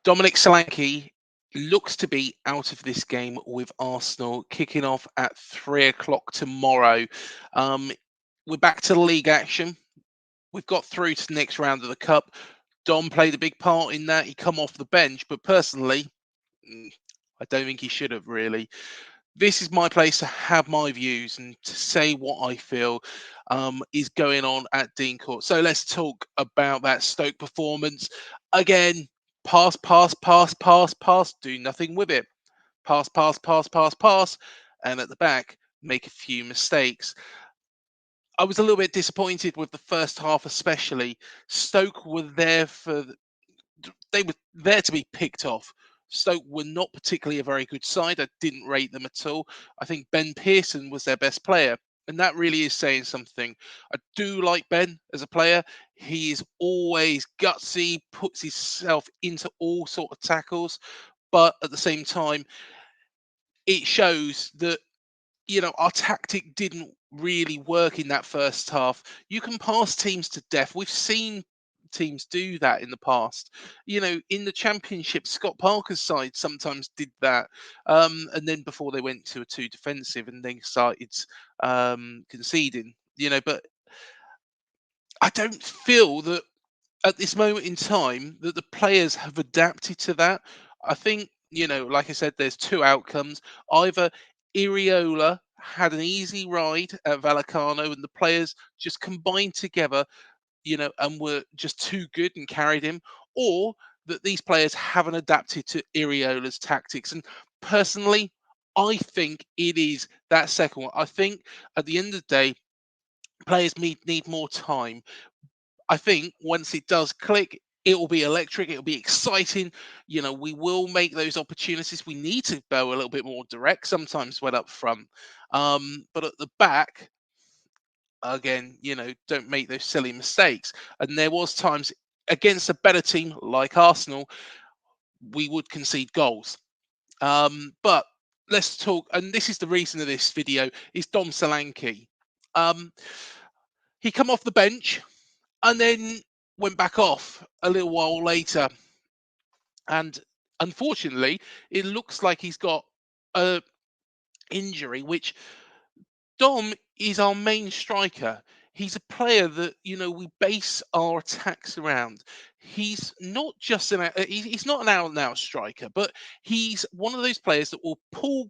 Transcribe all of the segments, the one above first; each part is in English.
Dominic Solanke looks to be out of this game with Arsenal kicking off at 3 o'clock tomorrow. Um, we're back to the league action. We've got through to the next round of the cup. Dom played a big part in that. He come off the bench, but personally, mm, I don't think he should have really. This is my place to have my views and to say what I feel is going on at Dean Court. So let's talk about that Stoke performance. Again, pass, pass, pass, pass, pass, do nothing with it. Pass, pass, pass, pass, pass, and at the back, make a few mistakes. I was a little bit disappointed with the first half, especially. Stoke were there they were there to be picked off. Stoke were not particularly a very good side. I didn't rate them at all. I think Ben Pearson was their best player, and that really is saying something. I do like Ben as a player. He is always gutsy, puts himself into all sort of tackles, but at the same time, it shows that our tactic didn't really work in that first half. You can pass teams to death. We've seen teams do that in the past. In the championship, Scott Parker's side sometimes did that. And then before they went to a two defensive and then started conceding, but I don't feel that at this moment in time that the players have adapted to that. I think, like I said, there's two outcomes. Either Iriola had an easy ride at Vallecano and the players just combined together, and were just too good and carried him, or that these players haven't adapted to Iriola's tactics. And personally, I think it is that second one. I think at the end of the day, players need more time. I think once it does click, it will be electric. It'll be exciting. We will make those opportunities. We need to go a little bit more direct sometimes when up front. But at the back, again, don't make those silly mistakes. And there was times against a better team like Arsenal, we would concede goals. But let's talk, and this is the reason of this video, is Dom Solanke. Um, he come off the bench and then went back off a little while later. And unfortunately, it looks like he's got a injury, which Dom is our main striker. He's a player that we base our attacks around. He's not just he's not an out and out striker, but he's one of those players that will pull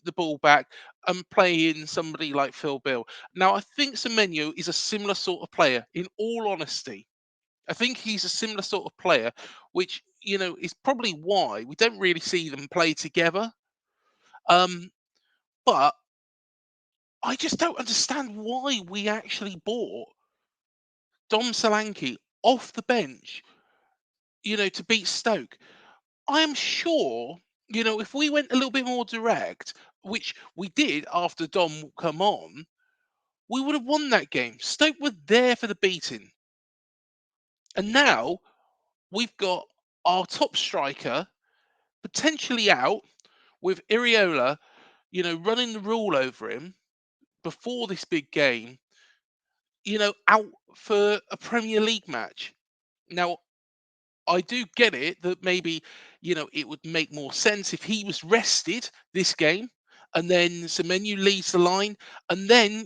the ball back and play in somebody like Phil Bill. Now, I think Semenyo is a similar sort of player. In all honesty, I think he's a similar sort of player, which is probably why we don't really see them play together. But I just don't understand why we actually bought Dom Solanke off the bench, to beat Stoke. I am sure, if we went a little bit more direct, which we did after Dom come on, we would have won that game. Stoke were there for the beating. And now we've got our top striker potentially out with Iriola, running the rule over him before this big game, out for a Premier League match. Now, I do get it that maybe, it would make more sense if he was rested this game and then Semenyo leads the line and then,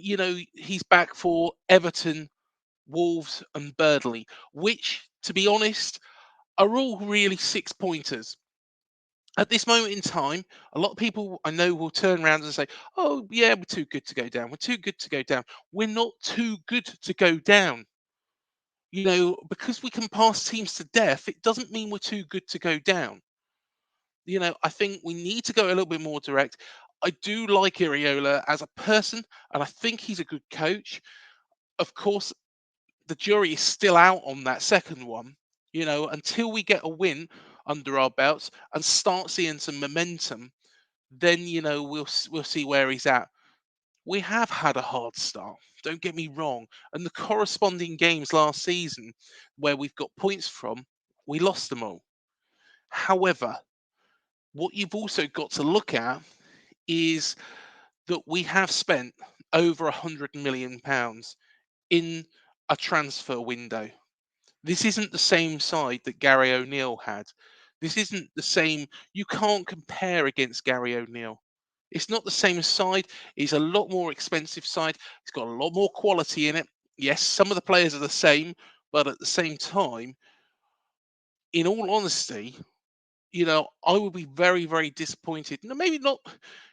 he's back for Everton, Wolves and Burnley, which, to be honest, are all really 6 pointers. At this moment in time, a lot of people I know will turn around and say, "Oh, yeah, we're too good to go down. We're too good to go down." We're not too good to go down. Because we can pass teams to death, it doesn't mean we're too good to go down. I think we need to go a little bit more direct. I do like Iriola as a person, and I think he's a good coach. Of course, the jury is still out on that second one, until we get a win under our belts and start seeing some momentum, then we'll see where he's at. We have had a hard start, don't get me wrong, and the corresponding games last season where we've got points from, we lost them all. However, what you've also got to look at is that we have spent over £100 million in a transfer window. This isn't the same side that Gary O'Neill had. This isn't the same. You can't compare against Gary O'Neill. It's not the same side. He's a lot more expensive side. He's got a lot more quality in it. Yes, some of the players are the same, but at the same time, in all honesty, I would be very, very disappointed. No, maybe not,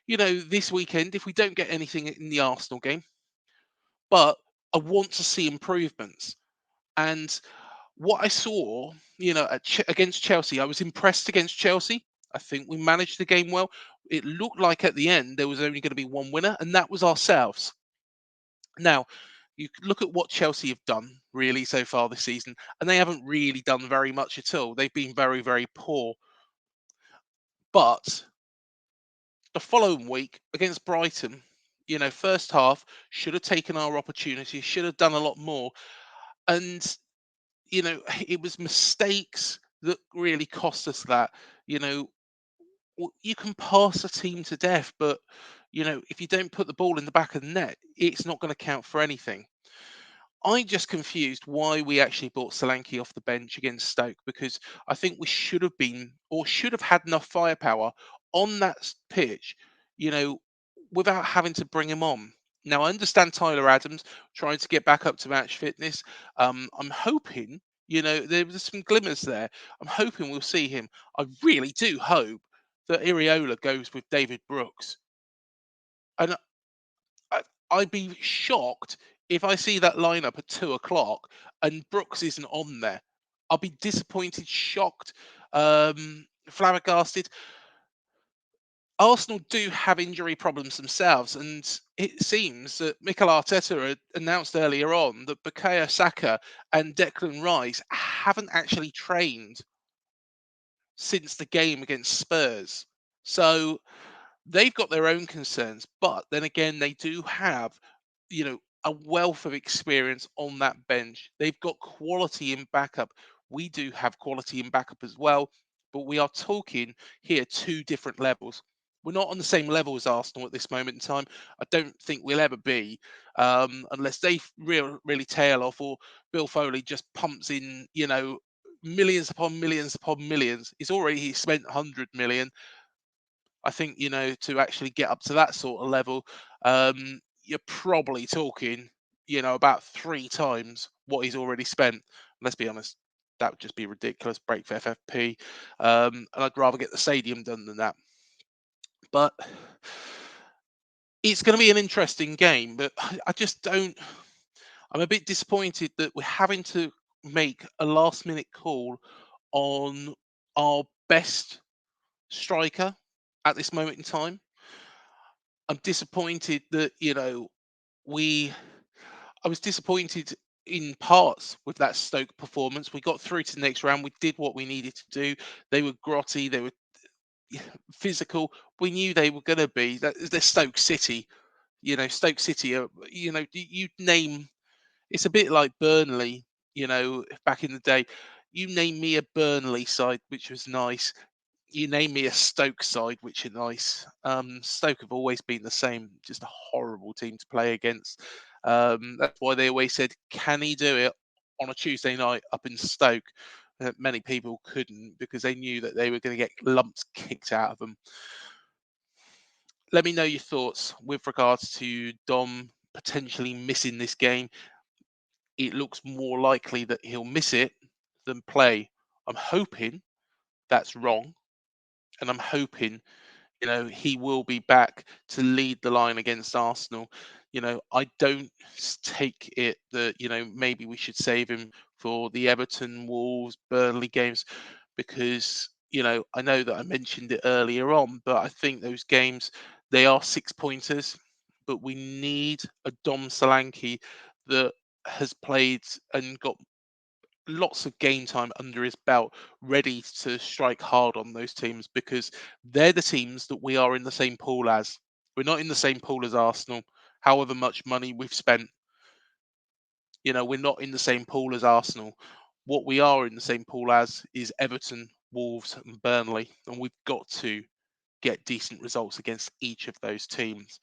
this weekend if we don't get anything in the Arsenal game, but I want to see improvements. And what I saw, against Chelsea, I was impressed against Chelsea. I think we managed the game well. It looked like at the end there was only going to be one winner, and that was ourselves. Now, you look at what Chelsea have done really so far this season, and they haven't really done very much at all. They've been very, very poor. But the following week against Brighton, first half should have taken our opportunity, should have done a lot more. And, it was mistakes that really cost us that. You know, you can pass a team to death, but, if you don't put the ball in the back of the net, it's not going to count for anything. I'm just confused why we actually brought Solanke off the bench against Stoke because I think we should have been or should have had enough firepower on that pitch, you know, without having to bring him on. Now I understand Tyler Adams trying to get back up to match fitness. I'm hoping, there was some glimmers there. I'm hoping we'll see him. I really do hope that Iraola goes with David Brooks. And I, I'd be shocked if I see that lineup at 2 o'clock and Brooks isn't on there. I'll be disappointed, shocked, flabbergasted. Arsenal do have injury problems themselves, and it seems that Mikel Arteta had announced earlier on that Bukayo Saka and Declan Rice haven't actually trained since the game against Spurs. So they've got their own concerns, but then again, they do have, a wealth of experience on that bench. They've got quality in backup. We do have quality in backup as well, but we are talking here two different levels. We're not on the same level as Arsenal at this moment in time. I don't think we'll ever be, unless they really tail off or Bill Foley just pumps in, millions upon millions upon millions. He's spent 100 million. I think, to actually get up to that sort of level, you're probably talking, about 3 times what he's already spent. Let's be honest, that would just be ridiculous. Break for FFP, and I'd rather get the stadium done than that. But it's going to be an interesting game. But I just don't. I'm a bit disappointed that we're having to make a last-minute call on our best striker at this moment in time. I'm disappointed that we. I was disappointed in parts with that Stoke performance. We got through to the next round. We did what we needed to do. They were grotty. They were physical. We knew they were going to be. They're Stoke City. Stoke City. You name. It's a bit like Burnley. Back in the day, you name me a Burnley side which was nice. You name me a Stoke side, which are nice. Stoke have always been the same, just a horrible team to play against. That's why they always said, "Can he do it on a Tuesday night up in Stoke?" Many people couldn't because they knew that they were going to get lumps kicked out of them. Let me know your thoughts with regards to Dom potentially missing this game. It looks more likely that he'll miss it than play. I'm hoping that's wrong, and I'm hoping he will be back to lead the line against Arsenal. I don't take it that, maybe we should save him for the Everton, Wolves, Burnley games because, I know that I mentioned it earlier on, but I think those games, they are 6 pointers, but we need a Dom Solanke that has played and got lots of game time under his belt, ready to strike hard on those teams because they're the teams that we are in the same pool as. We're not in the same pool as Arsenal, however much money we've spent. We're not in the same pool as Arsenal. What we are in the same pool as is Everton, Wolves, and Burnley, and we've got to get decent results against each of those teams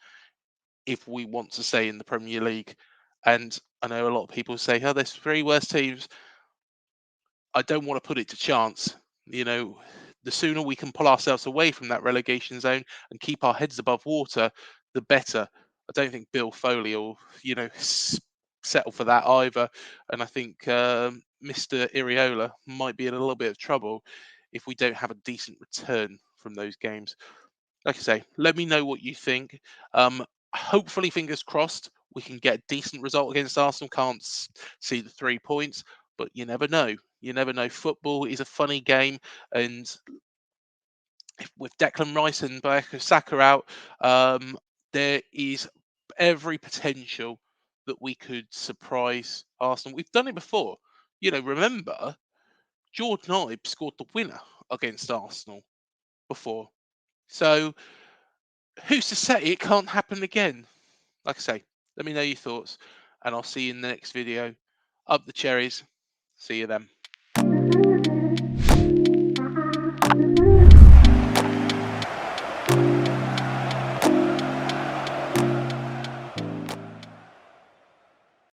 if we want to stay in the Premier League. And I know a lot of people say, "Oh, there's 3 worst teams." I don't want to put it to chance. You know, the sooner we can pull ourselves away from that relegation zone and keep our heads above water, the better. I don't think Bill Foley will, settle for that either. And I think Mr. Iraola might be in a little bit of trouble if we don't have a decent return from those games. Like I say, let me know what you think. Hopefully, fingers crossed, we can get a decent result against Arsenal. Can't see the 3 points, but you never know. You never know. Football is a funny game, and with Declan Rice and Bukayo Saka out, there is every potential that we could surprise Arsenal. We've done it before. Remember, Jordan Ibe scored the winner against Arsenal before. So who's to say it can't happen again? Like I say, let me know your thoughts, and I'll see you in the next video. Up the cherries. See you then.